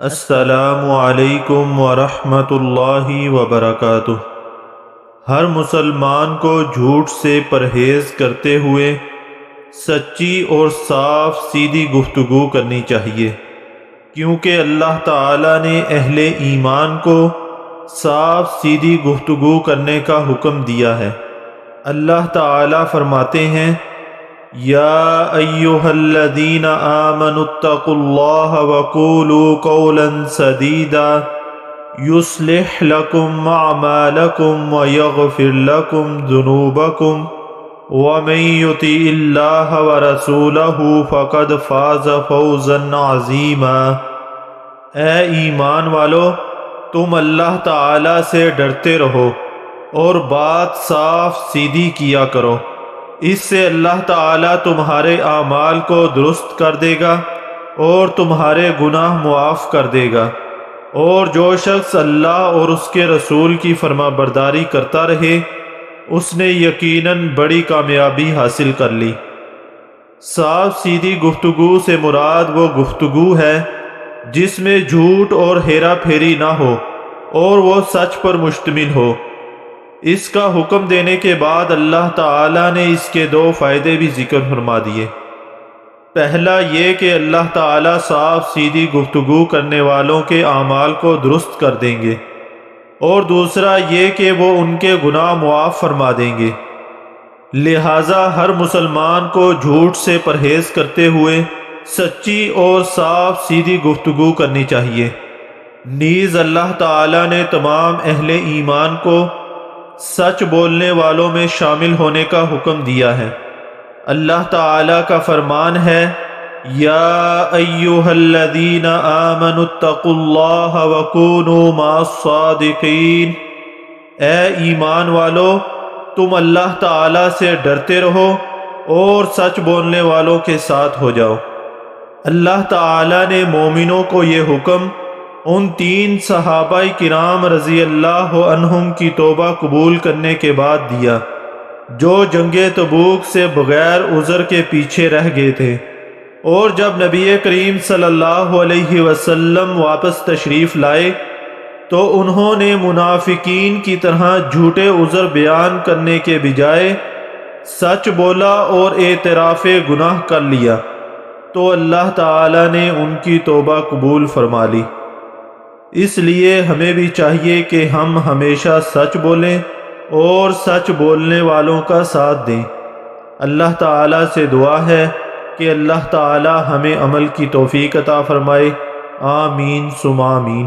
السلام علیکم ورحمۃ اللہ وبرکاتہ۔ ہر مسلمان کو جھوٹ سے پرہیز کرتے ہوئے سچی اور صاف سیدھی گفتگو کرنی چاہیے، کیونکہ اللہ تعالیٰ نے اہل ایمان کو صاف سیدھی گفتگو کرنے کا حکم دیا ہے۔ اللہ تعالیٰ فرماتے ہیں: یا ایھا الذین آمنوا اتقوا اللہ وقولوا قولا سدیدا یصلح لکم اعمالکم ویغفر لکم ذنوبکم ومن یطع اللہ ورسولہ فقد فاز فوزا عظیما۔ اے ایمان والو، تم اللہ تعالی سے ڈرتے رہو اور بات صاف سیدھی کیا کرو، اس سے اللہ تعالیٰ تمہارے اعمال کو درست کر دے گا اور تمہارے گناہ معاف کر دے گا، اور جو شخص اللہ اور اس کے رسول کی فرما برداری کرتا رہے اس نے یقیناً بڑی کامیابی حاصل کر لی۔ صاف سیدھی گفتگو سے مراد وہ گفتگو ہے جس میں جھوٹ اور ہیرا پھیری نہ ہو اور وہ سچ پر مشتمل ہو۔ اس کا حکم دینے کے بعد اللہ تعالیٰ نے اس کے دو فائدے بھی ذکر فرما دیے۔ پہلا یہ کہ اللہ تعالیٰ صاف سیدھی گفتگو کرنے والوں کے اعمال کو درست کر دیں گے، اور دوسرا یہ کہ وہ ان کے گناہ معاف فرما دیں گے۔ لہٰذا ہر مسلمان کو جھوٹ سے پرہیز کرتے ہوئے سچی اور صاف سیدھی گفتگو کرنی چاہیے۔ نیز اللہ تعالیٰ نے تمام اہل ایمان کو سچ بولنے والوں میں شامل ہونے کا حکم دیا ہے۔ اللہ تعالیٰ کا فرمان ہے: یا ایھا الذین آمنوا اتقوا اللہ وکونوا مع الصادقین۔ اے ایمان والو، تم اللہ تعالیٰ سے ڈرتے رہو اور سچ بولنے والوں کے ساتھ ہو جاؤ۔ اللہ تعالیٰ نے مومنوں کو یہ حکم ان تین صحابہ کرام رضی اللہ عنہم کی توبہ قبول کرنے کے بعد دیا جو جنگ تبوک سے بغیر عذر کے پیچھے رہ گئے تھے، اور جب نبی کریم صلی اللہ علیہ وسلم واپس تشریف لائے تو انہوں نے منافقین کی طرح جھوٹے عذر بیان کرنے کے بجائے سچ بولا اور اعتراف گناہ کر لیا، تو اللہ تعالیٰ نے ان کی توبہ قبول فرما لی۔ اس لیے ہمیں بھی چاہیے کہ ہم ہمیشہ سچ بولیں اور سچ بولنے والوں کا ساتھ دیں۔ اللہ تعالیٰ سے دعا ہے کہ اللہ تعالیٰ ہمیں عمل کی توفیق عطا فرمائے۔ آمین ثم آمین۔